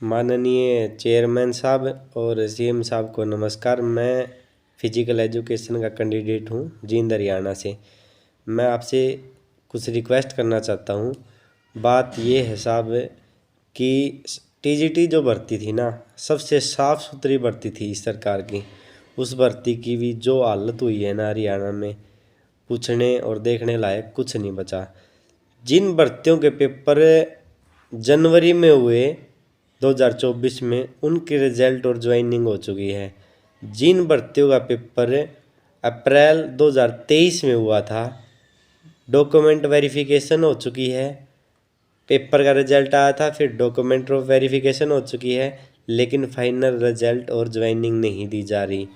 माननीय चेयरमैन साहब और सीएम साहब को नमस्कार। मैं फिजिकल एजुकेशन का कैंडिडेट हूँ जींद हरियाणा से। मैं आपसे कुछ रिक्वेस्ट करना चाहता हूँ। बात ये है साहब कि टीजीटी जो भर्ती थी ना, सबसे साफ़ सुथरी भर्ती थी इस सरकार की। उस भर्ती की भी जो हालत हुई है ना हरियाणा में, पूछने और देखने लायक कुछ नहीं बचा। जिन भर्तियों के पेपर जनवरी में हुए 2024 में, उनके रिजल्ट और ज्वाइनिंग हो चुकी है। जिन भर्तियों का पेपर अप्रैल 2023 में हुआ था, डॉक्यूमेंट वेरिफिकेशन हो चुकी है। पेपर का रिजल्ट आया था, फिर डॉक्यूमेंट वेरिफिकेशन हो चुकी है, लेकिन फाइनल रिजल्ट और ज्वाइनिंग नहीं दी जा रही।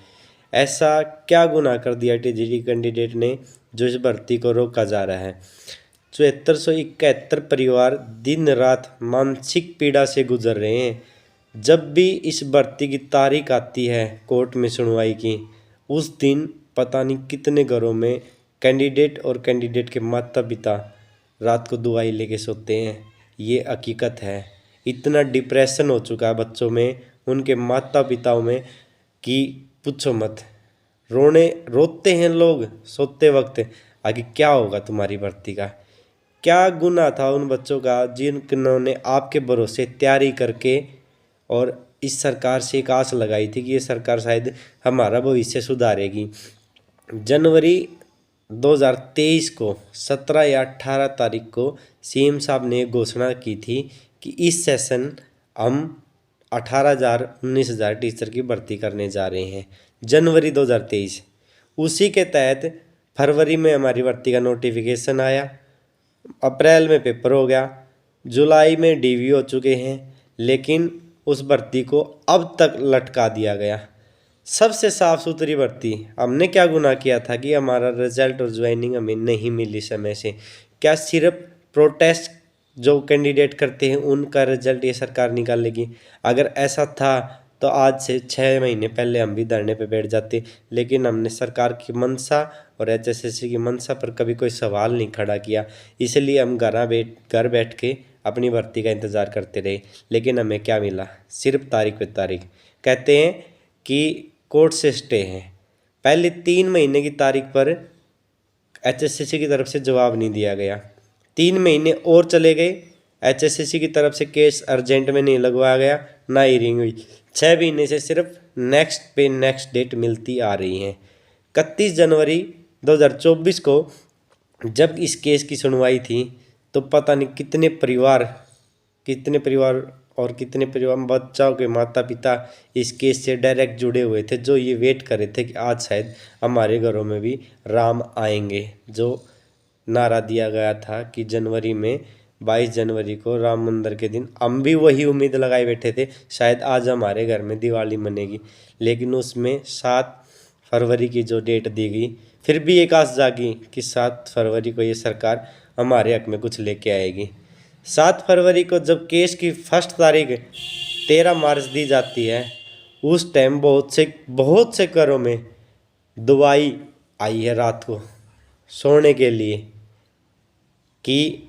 ऐसा क्या गुनाह कर दिया टीजीटी कैंडिडेट ने जो इस भर्ती को रोका जा रहा है। 7471 परिवार दिन रात मानसिक पीड़ा से गुजर रहे हैं। जब भी इस भर्ती की तारीख आती है कोर्ट में सुनवाई की, उस दिन पता नहीं कितने घरों में कैंडिडेट और कैंडिडेट के माता पिता रात को दुआई लेके सोते हैं। ये हकीकत है। इतना डिप्रेशन हो चुका है बच्चों में, उनके माता पिताओं में, कि पूछो मत। रोते हैं लोग सोते वक्त। आगे क्या होगा तुम्हारी भर्ती का? क्या गुनाह था उन बच्चों का जिन्होंने आपके भरोसे तैयारी करके और इस सरकार से एक आस लगाई थी कि ये सरकार शायद हमारा भविष्य सुधारेगी। जनवरी 2023 को 17 या 18 तारीख को सीएम साहब ने घोषणा की थी कि इस सेशन हम 18,000-19,000 टीचर की भर्ती करने जा रहे हैं। जनवरी 2023। उसी के तहत फरवरी में हमारी भर्ती का नोटिफिकेशन आया, अप्रैल में पेपर हो गया, जुलाई में डीवी हो चुके हैं, लेकिन उस भर्ती को अब तक लटका दिया गया। सबसे साफ़ सुथरी भर्ती। हमने क्या गुनाह किया था कि हमारा रिजल्ट और ज्वाइनिंग हमें नहीं मिली समय से? क्या सिर्फ प्रोटेस्ट जो कैंडिडेट करते हैं उनका रिजल्ट ये सरकार निकालेगी? अगर ऐसा था तो आज से 6 महीने पहले हम भी धरने पे बैठ जाते, लेकिन हमने सरकार की मंशा और एचएसएससी की मंशा पर कभी कोई सवाल नहीं खड़ा किया। इसलिए हम घर बैठ के अपनी भर्ती का इंतज़ार करते रहे। लेकिन हमें क्या मिला? सिर्फ तारीख पे तारीख। कहते हैं कि कोर्ट से स्टे है। पहले 3 महीने की तारीख पर एचएसएससी की तरफ से जवाब नहीं दिया गया। 3 महीने और चले गए, एचएसएससी की तरफ से केस अर्जेंट में नहीं लगवाया गया, ना हियरिंग हुई। 6 महीने से सिर्फ नेक्स्ट पे नेक्स्ट डेट मिलती आ रही हैं। 31 जनवरी 2024 को जब इस केस की सुनवाई थी तो पता नहीं कितने परिवार और कितने परिवार बच्चों के माता पिता इस केस से डायरेक्ट जुड़े हुए थे, जो ये वेट कर रहे थे कि आज शायद हमारे घरों में भी राम आएंगे। जो नारा दिया गया था कि जनवरी में 22 जनवरी को राम मंदिर के दिन, हम भी वही उम्मीद लगाए बैठे थे शायद आज हमारे घर में दिवाली मनेगी। लेकिन उसमें 7 फरवरी की जो डेट दी गई, फिर भी एक आस जागी कि 7 फरवरी को ये सरकार हमारे हक में कुछ लेके आएगी। 7 फरवरी को जब केस की फर्स्ट तारीख 13 मार्च दी जाती है, उस टाइम बहुत से घरों में दुआई आई है रात को सोने के लिए कि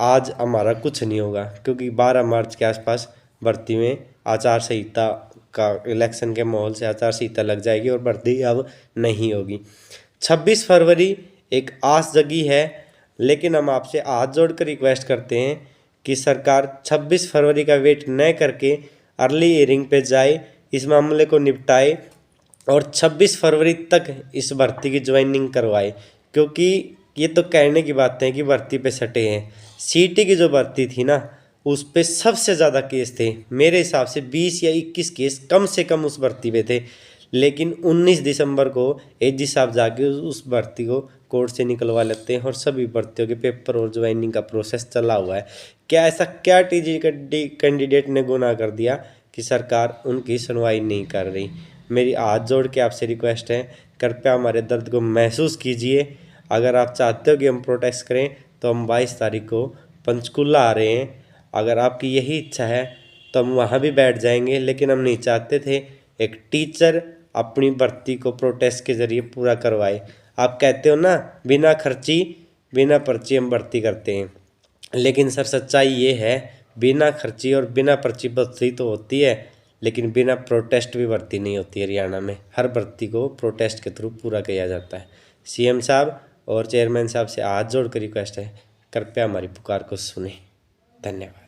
आज हमारा कुछ नहीं होगा, क्योंकि 12 मार्च के आसपास भर्ती में आचार संहिता का, इलेक्शन के माहौल से आचार संहिता लग जाएगी और भर्ती अब नहीं होगी। 26 फरवरी एक आस जगी है, लेकिन हम आपसे हाथ जोड़कर रिक्वेस्ट करते हैं कि सरकार 26 फरवरी का वेट न करके अर्ली हियरिंग पे जाए, इस मामले को निपटाए और 26 फरवरी तक इस भर्ती की ज्वाइनिंग करवाए। क्योंकि ये तो कहने की बातें हैं कि भर्ती पे सटे हैं। सीटी की जो भर्ती थी ना, उस पे सबसे ज़्यादा केस थे। मेरे हिसाब से 20 या 21 केस कम से कम उस भर्ती पे थे। लेकिन 19 दिसंबर को एजी साहब जाके उस भर्ती को कोर्ट से निकलवा लेते हैं और सभी भर्तियों के पेपर और ज्वाइनिंग का प्रोसेस चला हुआ है। क्या टीजी कैंडिडेट ने गुनाह कर दिया कि सरकार उनकी सुनवाई नहीं कर रही? मेरी हाथ जोड़ के आपसे रिक्वेस्ट है, कृपया हमारे दर्द को महसूस कीजिए। अगर आप चाहते हो कि हम प्रोटेस्ट करें तो हम 22 तारीख को पंचकुला आ रहे हैं। अगर आपकी यही इच्छा है तो हम वहाँ भी बैठ जाएंगे, लेकिन हम नहीं चाहते थे एक टीचर अपनी भर्ती को प्रोटेस्ट के ज़रिए पूरा करवाए। आप कहते हो ना, बिना खर्ची बिना पर्ची हम भर्ती करते हैं, लेकिन सर सच्चाई ये है बिना खर्ची और बिना पर्ची भर्ती तो होती है, लेकिन बिना प्रोटेस्ट भी भर्ती नहीं होती। हरियाणा में हर भर्ती को प्रोटेस्ट के थ्रू पूरा किया जाता है। सीएम साहब और चेयरमैन साहब से हाथ जोड़कर रिक्वेस्ट है, कृपया हमारी पुकार को सुने। धन्यवाद।